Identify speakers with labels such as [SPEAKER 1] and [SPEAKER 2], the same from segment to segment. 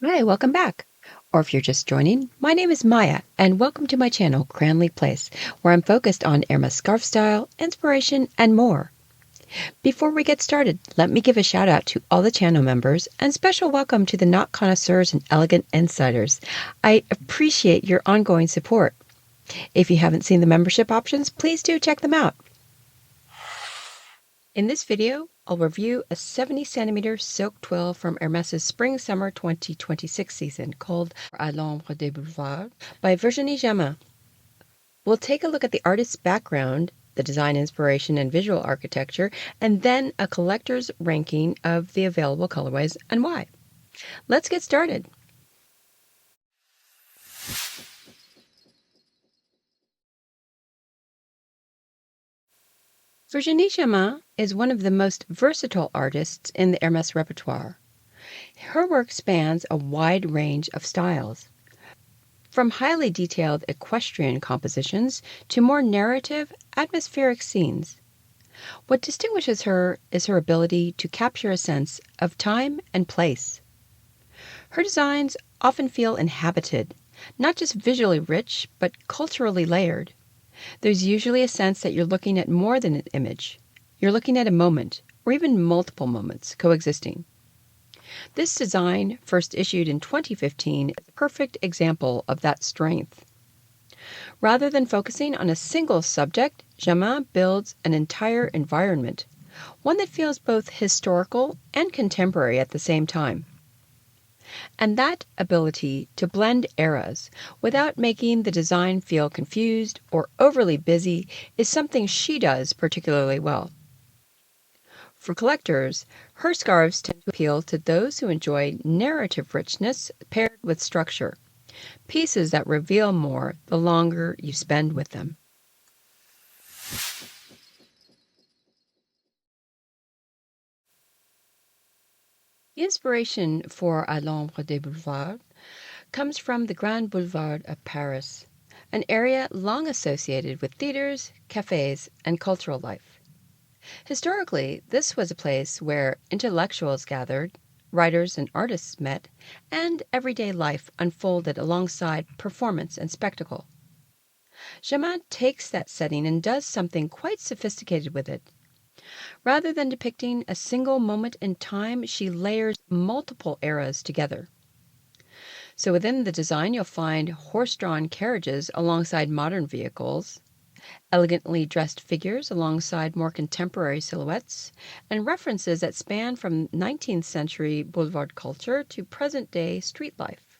[SPEAKER 1] Hi, welcome back. Or if you're just joining, my name is Maya, and welcome to my channel, Cranleyplace, where I'm focused on Hermès scarf style, inspiration, and more. Before we get started, let me give a shout out to all the channel members, and special welcome to the knot connoisseurs and elegant insiders. I appreciate your ongoing support. If you haven't seen the membership options, please do check them out. In this video, I'll review a 70cm silk twill from Hermès' Spring-Summer 2026 season called À l'ombre des Boulevards by Virginie Jamin. We'll take a look at the artist's background, the design inspiration and visual architecture, and then a collector's ranking of the available colorways and why. Let's get started. Virginie Jamin is one of the most versatile artists in the Hermès repertoire. Her work spans a wide range of styles, from highly detailed equestrian compositions to more narrative, atmospheric scenes. What distinguishes her is her ability to capture a sense of time and place. Her designs often feel inhabited, not just visually rich, but culturally layered. There's usually a sense that you're looking at more than an image. You're looking at a moment, or even multiple moments, coexisting. This design, first issued in 2015, is a perfect example of that strength. Rather than focusing on a single subject, Jamin builds an entire environment, one that feels both historical and contemporary at the same time. And that ability to blend eras without making the design feel confused or overly busy is something she does particularly well. For collectors, her scarves tend to appeal to those who enjoy narrative richness paired with structure, pieces that reveal more the longer you spend with them. The inspiration for À l'ombre des Boulevards comes from the Grand Boulevard of Paris, an area long associated with theaters, cafes, and cultural life. Historically, this was a place where intellectuals gathered, writers and artists met, and everyday life unfolded alongside performance and spectacle. Jamin takes that setting and does something quite sophisticated with it. Rather than depicting a single moment in time, she layers multiple eras together. So within the design, you'll find horse-drawn carriages alongside modern vehicles, elegantly dressed figures alongside more contemporary silhouettes, and references that span from 19th century boulevard culture to present-day street life.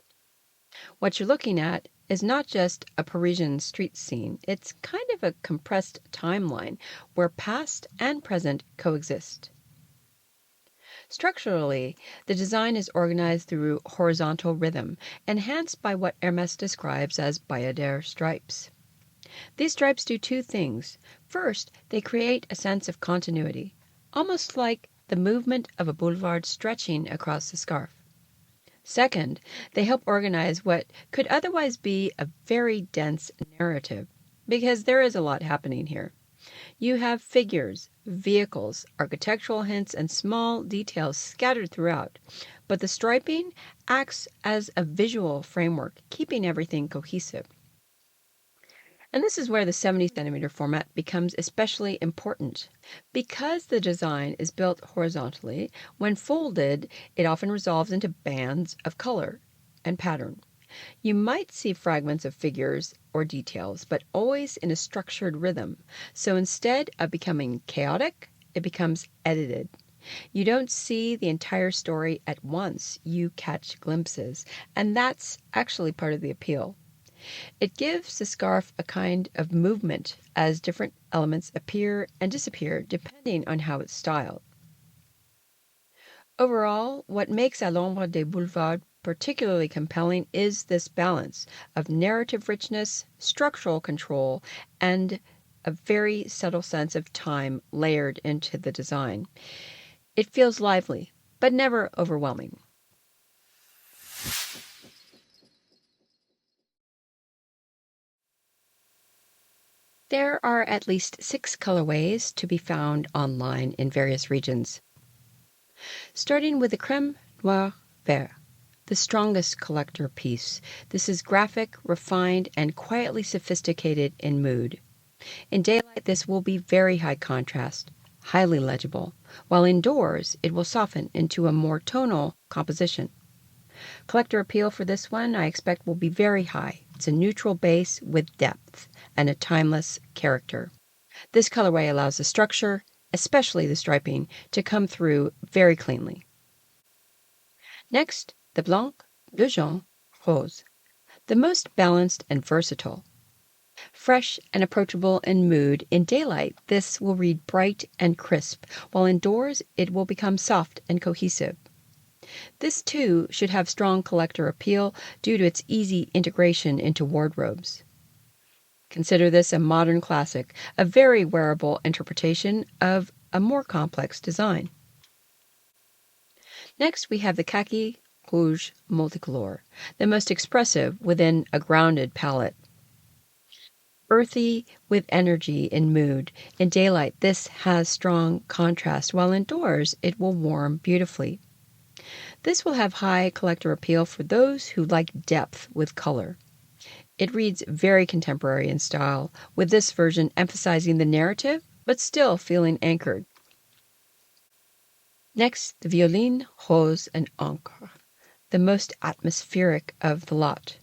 [SPEAKER 1] What you're looking at is not just a Parisian street scene, it's kind of a compressed timeline where past and present coexist. Structurally, the design is organized through horizontal rhythm, enhanced by what Hermès describes as bayadère stripes. These stripes do two things. First, they create a sense of continuity, almost like the movement of a boulevard stretching across the scarf. Second, they help organize what could otherwise be a very dense narrative, because there is a lot happening here. You have figures, vehicles, architectural hints, and small details scattered throughout, but the striping acts as a visual framework, keeping everything cohesive. And this is where the 70cm format becomes especially important. Because the design is built horizontally, when folded, it often resolves into bands of color and pattern. You might see fragments of figures or details, but always in a structured rhythm. So instead of becoming chaotic, it becomes edited. You don't see the entire story at once, you catch glimpses, and that's actually part of the appeal. It gives the scarf a kind of movement as different elements appear and disappear depending on how it's styled. Overall, what makes À l'ombre des Boulevards particularly compelling is this balance of narrative richness, structural control, and a very subtle sense of time layered into the design. It feels lively, but never overwhelming. There are at least 6 colorways to be found online in various regions. Starting with the crème noir vert, the strongest collector piece. This is graphic, refined, and quietly sophisticated in mood. In daylight, this will be very high contrast, highly legible, while indoors, it will soften into a more tonal composition. Collector appeal for this one, I expect, will be very high. It's a neutral base with depth and a timeless character. This colorway allows the structure, especially the striping, to come through very cleanly. Next, the Blanc, Bleu Jaune, Rose, the most balanced and versatile. Fresh and approachable in mood, in daylight this will read bright and crisp, while indoors it will become soft and cohesive. This too should have strong collector appeal due to its easy integration into wardrobes. Consider this a modern classic, a very wearable interpretation of a more complex design. Next, we have the Khaki Rouge Multicolor, the most expressive within a grounded palette. Earthy with energy in mood, in daylight this has strong contrast, while indoors it will warm beautifully. This will have high collector appeal for those who like depth with color. It reads very contemporary in style, with this version emphasizing the narrative, but still feeling anchored. Next, the Violine, Rose, and Encre, the most atmospheric of the lot.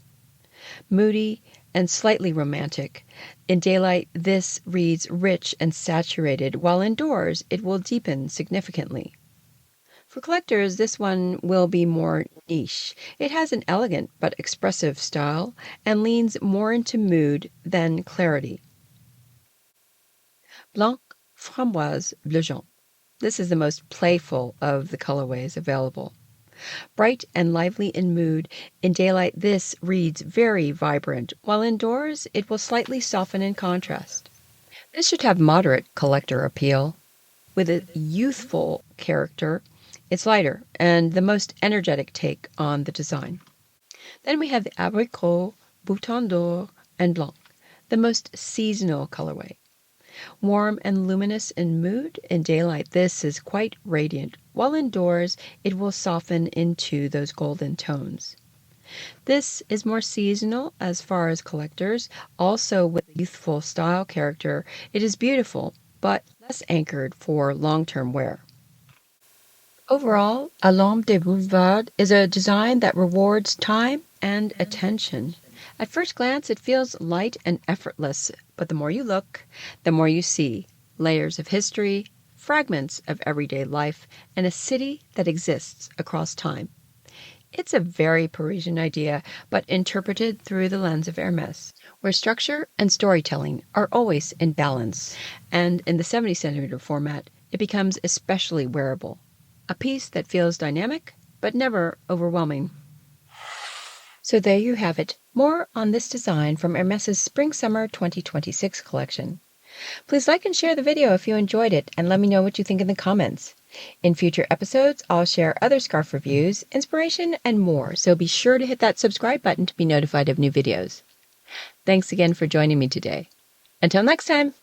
[SPEAKER 1] Moody and slightly romantic. In daylight, this reads rich and saturated, while indoors it will deepen significantly. For collectors, this one will be more niche. It has an elegant but expressive style and leans more into mood than clarity. Blanc, Framboise, Bleu Jaune. This is the most playful of the colorways available. Bright and lively in mood, in daylight this reads very vibrant, while indoors it will slightly soften in contrast. This should have moderate collector appeal. With a youthful character, it's lighter and the most energetic take on the design. Then we have the Abricot, Bouton d'Or, and Blanc, the most seasonal colorway. Warm and luminous in mood, in daylight this is quite radiant, while indoors it will soften into those golden tones. This is more seasonal as far as collectors, also with a youthful style character. It is beautiful, but less anchored for long-term wear. Overall, A Lampe des Boulevards is a design that rewards time and attention. At first glance, it feels light and effortless, but the more you look, the more you see layers of history, fragments of everyday life, and a city that exists across time. It's a very Parisian idea, but interpreted through the lens of Hermès, where structure and storytelling are always in balance, and in the 70cm format, it becomes especially wearable. A piece that feels dynamic, but never overwhelming. So there you have it. More on this design from Hermès' Spring-Summer 2026 collection. Please like and share the video if you enjoyed it, and let me know what you think in the comments. In future episodes, I'll share other scarf reviews, inspiration, and more, so be sure to hit that subscribe button to be notified of new videos. Thanks again for joining me today. Until next time!